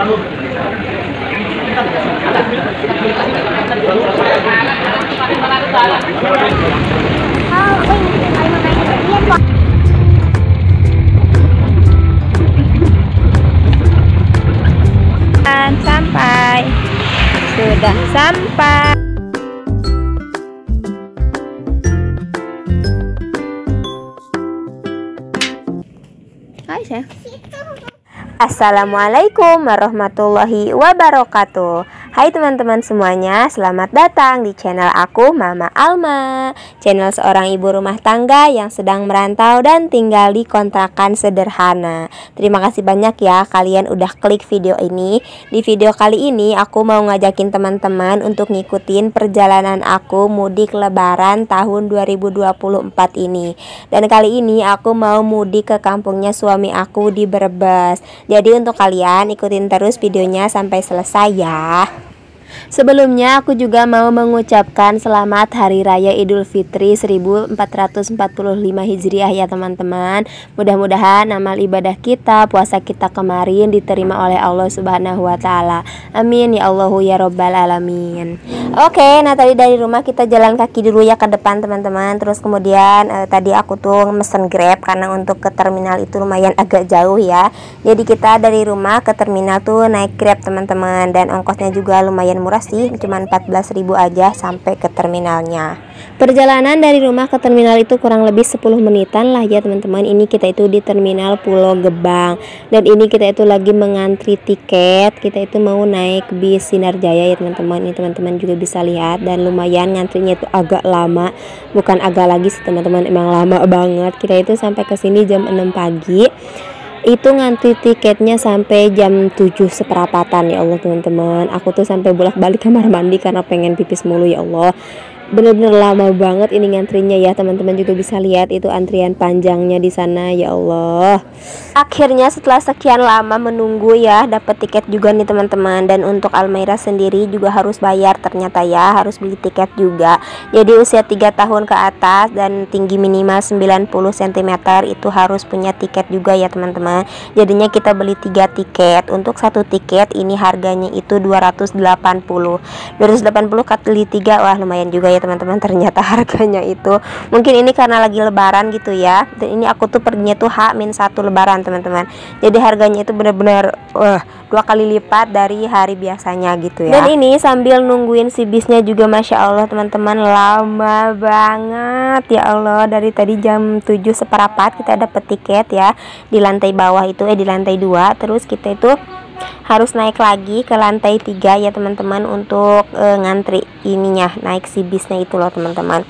Sampai, sudah sampai. Hai, sayang. Assalamualaikum warahmatullahi wabarakatuh. Hai teman-teman semuanya, selamat datang di channel aku, Mama Alma. Channel seorang ibu rumah tangga yang sedang merantau dan tinggal di kontrakan sederhana. Terima kasih banyak ya kalian udah klik video ini. Di video kali ini aku mau ngajakin teman-teman untuk ngikutin perjalanan aku mudik lebaran tahun 2024 ini. Dan kali ini aku mau mudik ke kampungnya suami aku di Brebes. Jadi untuk kalian ikutin terus videonya sampai selesai ya. Sebelumnya aku juga mau mengucapkan selamat Hari Raya Idul Fitri 1445 Hijriah ya teman-teman. Mudah-mudahan amal ibadah kita, puasa kita kemarin diterima oleh Allah Subhanahu wa taala. Amin ya Allahu ya Rabbal alamin. Oke, nah tadi dari rumah kita jalan kaki dulu ya ke depan teman-teman. Terus kemudian tadi aku tuh mesen Grab karena untuk ke terminal itu lumayan agak jauh ya. Jadi kita dari rumah ke terminal tuh naik Grab teman-teman, dan ongkosnya juga lumayan murah sih, cuma 14.000 aja sampai ke terminalnya. Perjalanan dari rumah ke terminal itu kurang lebih 10 menitan lah ya teman-teman. Ini kita itu di terminal Pulau Gebang, dan ini kita itu lagi mengantri tiket. Kita itu mau naik bis Sinar Jaya ya teman-teman. Ini teman-teman juga bisa lihat, dan lumayan ngantrinya itu agak lama. Bukan agak lagi sih teman-teman, emang lama banget. Kita itu sampai ke sini jam 6 pagi. Itu ngantri tiketnya sampai jam 7 seperapatan ya Allah teman-teman. Aku tuh sampai bolak-balik kamar mandi karena pengen pipis mulu ya Allah. Bener-bener lama banget ini ngantrinya ya teman-teman, juga bisa lihat itu antrian panjangnya di sana ya Allah. Akhirnya setelah sekian lama menunggu ya, dapat tiket juga nih teman-teman. Dan untuk Almaira sendiri juga harus bayar ternyata ya, harus beli tiket juga. Jadi usia 3 tahun ke atas dan tinggi minimal 90 cm itu harus punya tiket juga ya teman-teman. Jadinya kita beli 3 tiket. Untuk satu tiket ini harganya itu 280 kali 3, wah lumayan juga ya teman-teman. Ternyata harganya itu mungkin ini karena lagi lebaran gitu ya. Dan ini aku tuh perginya tuh H-1 lebaran teman-teman. Jadi harganya itu benar-benar 2 kali lipat dari hari biasanya gitu ya. Dan ini sambil nungguin si bisnya juga masya Allah teman-teman, lama banget ya Allah. Dari tadi jam 7 seperempat kita dapat tiket ya di lantai bawah itu, di lantai 2. Terus kita itu harus naik lagi ke lantai 3 ya teman-teman untuk ngantri ininya, naik si bisnya itu loh teman-teman.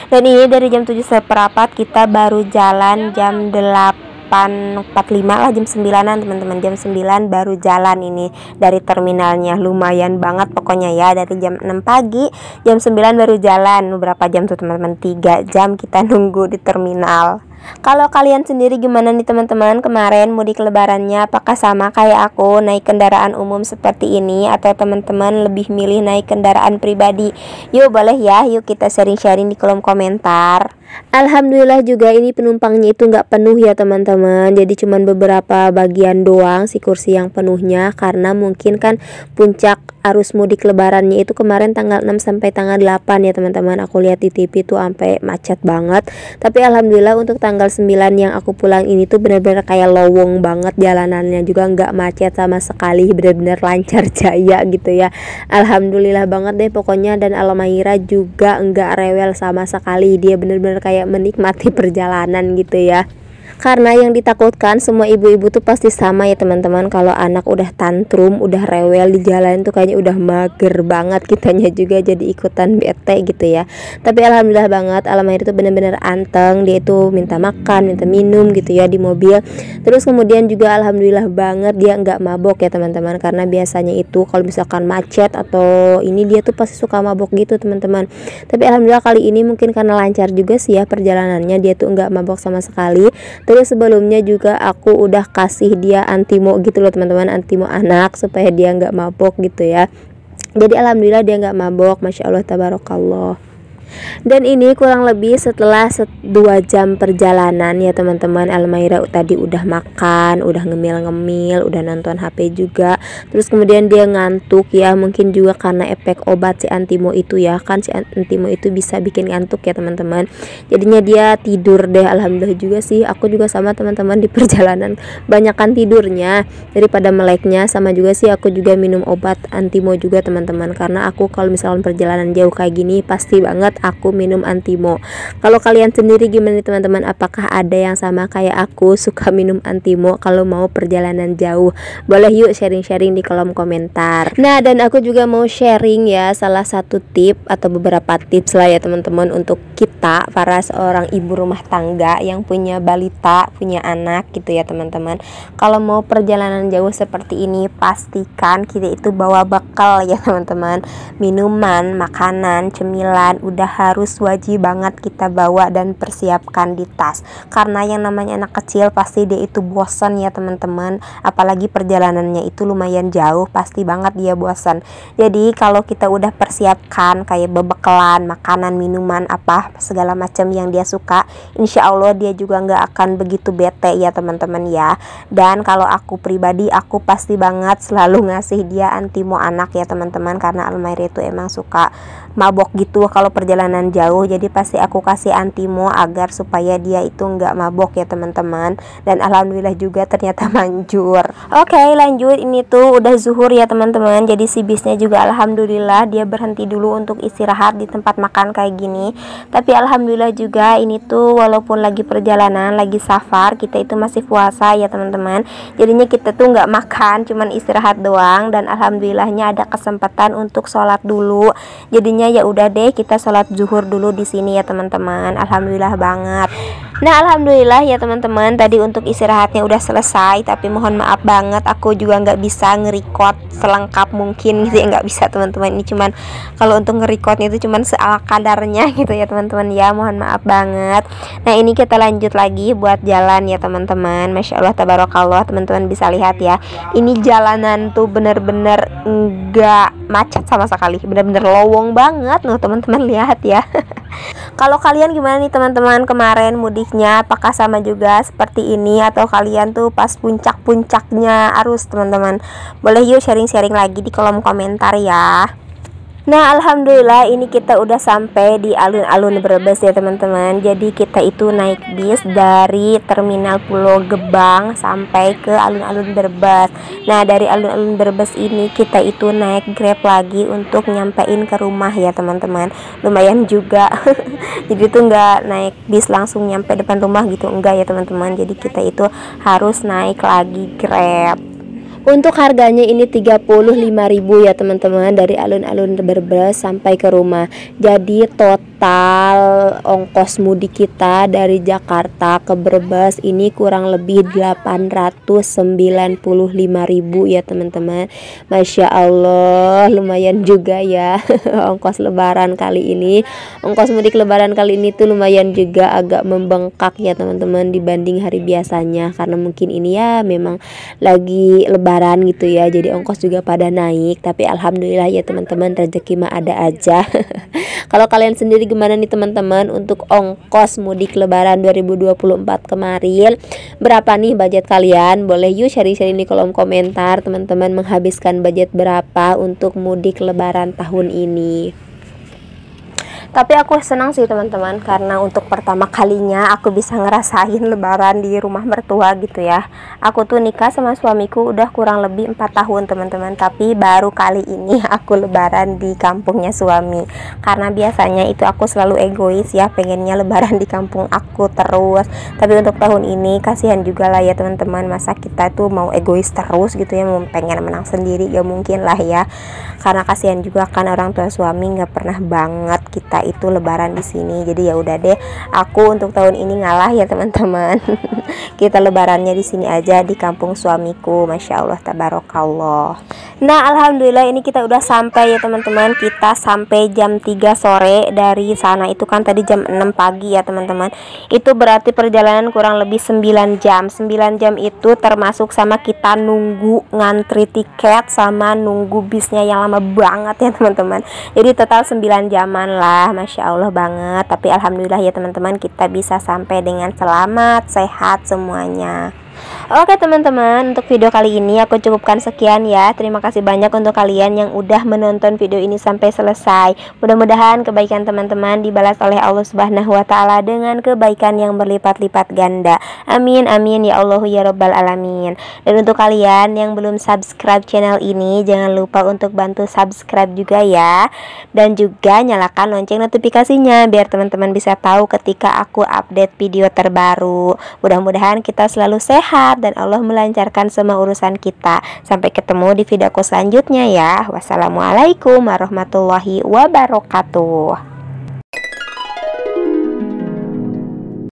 Dan ini dari jam 7 seperempat kita baru jalan jam 8.45 lah, jam 9-an teman-teman. Jam 9 baru jalan ini dari terminalnya. Lumayan banget pokoknya ya, dari jam 6 pagi jam 9 baru jalan. Berapa jam tuh teman-teman? 3 jam kita nunggu di terminal. Kalau kalian sendiri gimana nih teman-teman, kemarin mudik lebarannya apakah sama kayak aku naik kendaraan umum seperti ini, atau teman-teman lebih milih naik kendaraan pribadi? Yuk boleh ya, yuk kita sharing-sharing di kolom komentar. Alhamdulillah juga ini penumpangnya itu nggak penuh ya teman-teman. Jadi cuman beberapa bagian doang si kursi yang penuhnya, karena mungkin kan puncak arus mudik lebarannya itu kemarin tanggal 6 sampai tanggal 8 ya teman-teman. Aku lihat di TV tuh sampai macet banget. Tapi alhamdulillah untuk tanggal 9 yang aku pulang ini tuh benar-benar kayak lowong banget jalanannya, juga nggak macet sama sekali, benar-benar lancar jaya gitu ya. Alhamdulillah banget deh pokoknya. Dan Almaira juga nggak rewel sama sekali, dia benar-benar kayak menikmati perjalanan gitu ya. Karena yang ditakutkan semua ibu-ibu tuh pasti sama ya teman-teman, kalau anak udah tantrum, udah rewel di jalan tuh kayaknya udah mager banget, kitanya juga jadi ikutan bete gitu ya. Tapi alhamdulillah banget Almaira itu benar-benar anteng, dia itu minta makan, minta minum gitu ya di mobil. Terus kemudian juga alhamdulillah banget dia nggak mabok ya teman-teman, karena biasanya itu kalau misalkan macet atau ini dia tuh pasti suka mabok gitu teman-teman. Tapi alhamdulillah kali ini mungkin karena lancar juga sih ya perjalanannya, dia tuh nggak mabok sama sekali. Terus sebelumnya juga aku udah kasih dia antimo gitu loh teman-teman, antimo anak supaya dia nggak mabok gitu ya. Jadi alhamdulillah dia nggak mabok, masya Allah tabarakallah. Dan ini kurang lebih setelah 2 jam perjalanan ya teman-teman. Almaira tadi udah makan, udah ngemil-ngemil, udah nonton HP juga. Terus kemudian dia ngantuk ya, mungkin juga karena efek obat si Antimo itu ya. Kan si Antimo itu bisa bikin ngantuk ya teman-teman. Jadinya dia tidur deh. Alhamdulillah juga sih, aku juga sama teman-teman di perjalanan banyakan tidurnya daripada meleknya. Sama juga sih aku juga minum obat Antimo juga teman-teman, karena aku kalau misalkan perjalanan jauh kayak gini pasti banget aku minum Antimo. Kalau kalian sendiri gimana nih teman-teman? Apakah ada yang sama kayak aku suka minum Antimo kalau mau perjalanan jauh? Boleh yuk sharing-sharing di kolom komentar. Nah, dan aku juga mau sharing ya salah satu tip atau beberapa tips lah ya teman-teman, untuk kita para seorang ibu rumah tangga yang punya balita, punya anak gitu ya teman-teman. Kalau mau perjalanan jauh seperti ini, pastikan kita itu bawa bekal ya teman-teman. Minuman, makanan, cemilan udah harus wajib banget kita bawa dan persiapkan di tas, karena yang namanya anak kecil pasti dia itu bosan ya teman-teman. Apalagi perjalanannya itu lumayan jauh, pasti banget dia bosan. Jadi kalau kita udah persiapkan kayak bebekalan, makanan, minuman, apa segala macam yang dia suka, insya Allah dia juga nggak akan begitu bete ya teman-teman ya. Dan kalau aku pribadi, aku pasti banget selalu ngasih dia Antimo anak ya teman-teman, karena Almaira itu emang suka mabok gitu kalau perjalanan jauh. Jadi pasti aku kasih Antimo agar supaya dia itu nggak mabok ya teman-teman. Dan alhamdulillah juga ternyata manjur. Oke, lanjut. Ini tuh udah zuhur ya teman-teman. Jadi si bisnya juga alhamdulillah dia berhenti dulu untuk istirahat di tempat makan kayak gini. Tapi alhamdulillah juga ini tuh walaupun lagi perjalanan, lagi safar, kita itu masih puasa ya teman-teman. Jadinya kita tuh nggak makan, cuman istirahat doang. Dan alhamdulillahnya ada kesempatan untuk sholat dulu. Jadinya ya udah deh, kita sholat zuhur dulu di sini ya teman-teman. Alhamdulillah banget. Nah, alhamdulillah ya teman-teman, tadi untuk istirahatnya udah selesai. Tapi mohon maaf banget, aku juga nggak bisa nge-record selengkap mungkin gitu ya, nggak bisa teman-teman. Ini cuman kalau untuk nge-recordnya itu cuman seala kadarnya gitu ya teman-teman ya, mohon maaf banget. Nah, ini kita lanjut lagi buat jalan ya teman-teman. Masya Allah tabarakallah, teman-teman bisa lihat ya, ini jalanan tuh bener-bener nggak macet sama sekali, bener-bener lowong banget loh teman-teman, lihat ya. Kalau kalian gimana nih teman-teman, kemarin mudiknya apakah sama juga seperti ini, atau kalian tuh pas puncak-puncaknya arus teman-teman? Boleh yuk sharing-sharing lagi di kolom komentar ya. Nah, alhamdulillah ini kita udah sampai di alun-alun Brebes ya teman-teman. Jadi kita itu naik bis dari terminal Pulau Gebang sampai ke alun-alun Brebes. Nah, dari alun-alun Brebes ini kita itu naik Grab lagi untuk nyampein ke rumah ya teman-teman. Lumayan juga. Jadi tuh nggak naik bis langsung nyampe depan rumah gitu, enggak ya teman-teman. Jadi kita itu harus naik lagi Grab. Untuk harganya ini 35.000 ya teman-teman, dari alun-alun Brebes sampai ke rumah. Jadi total ongkos mudik kita dari Jakarta ke Brebes ini kurang lebih 895.000 ya teman-teman. Masya Allah, lumayan juga ya. Ongkos lebaran kali ini, ongkos mudik lebaran kali ini tuh lumayan juga agak membengkak ya teman-teman dibanding hari biasanya, karena mungkin ini ya memang lagi lebaran gitu ya, jadi ongkos juga pada naik. Tapi alhamdulillah ya teman-teman, rezeki mah ada aja. Kalau kalian sendiri gimana nih teman-teman, untuk ongkos mudik lebaran 2024 kemarin berapa nih budget kalian? Boleh yuk sharing-sharing di kolom komentar teman-teman, menghabiskan budget berapa untuk mudik lebaran tahun ini. Tapi aku senang sih teman-teman, karena untuk pertama kalinya aku bisa ngerasain lebaran di rumah mertua gitu ya. Aku tuh nikah sama suamiku udah kurang lebih 4 tahun teman-teman, tapi baru kali ini aku lebaran di kampungnya suami. Karena biasanya itu aku selalu egois ya, pengennya lebaran di kampung aku terus. Tapi untuk tahun ini kasihan juga lah ya teman-teman, masa kita tuh mau egois terus gitu ya, mau pengen menang sendiri, ya mungkin lah ya. Karena kasihan juga kan orang tua suami nggak pernah banget kita itu lebaran di sini. Jadi ya udah deh, aku untuk tahun ini ngalah ya teman-teman. Kita lebarannya di sini aja di kampung suamiku. Masya Allah tabarakallah. Nah, alhamdulillah ini kita udah sampai ya teman-teman. Kita sampai jam 3 sore dari sana. Itu kan tadi jam 6 pagi ya teman-teman. Itu berarti perjalanan kurang lebih 9 jam. 9 jam itu termasuk sama kita nunggu ngantri tiket sama nunggu bisnya yang lama banget ya teman-teman. Jadi total 9 jaman lah. Masya Allah banget. Tapi alhamdulillah ya teman-teman, kita bisa sampai dengan selamat, sehat semuanya. Oke teman-teman, untuk video kali ini aku cukupkan sekian ya. Terima kasih banyak untuk kalian yang udah menonton video ini sampai selesai. Mudah-mudahan kebaikan teman-teman dibalas oleh Allah Subhanahu wa taala dengan kebaikan yang berlipat-lipat ganda. Amin amin ya Allah ya rabbal alamin. Dan untuk kalian yang belum subscribe channel ini, jangan lupa untuk bantu subscribe juga ya. Dan juga nyalakan lonceng notifikasinya biar teman-teman bisa tahu ketika aku update video terbaru. Mudah-mudahan kita selalu sehat dan Allah melancarkan semua urusan kita. Sampai ketemu di videoku selanjutnya ya. Wassalamualaikum warahmatullahi wabarakatuh.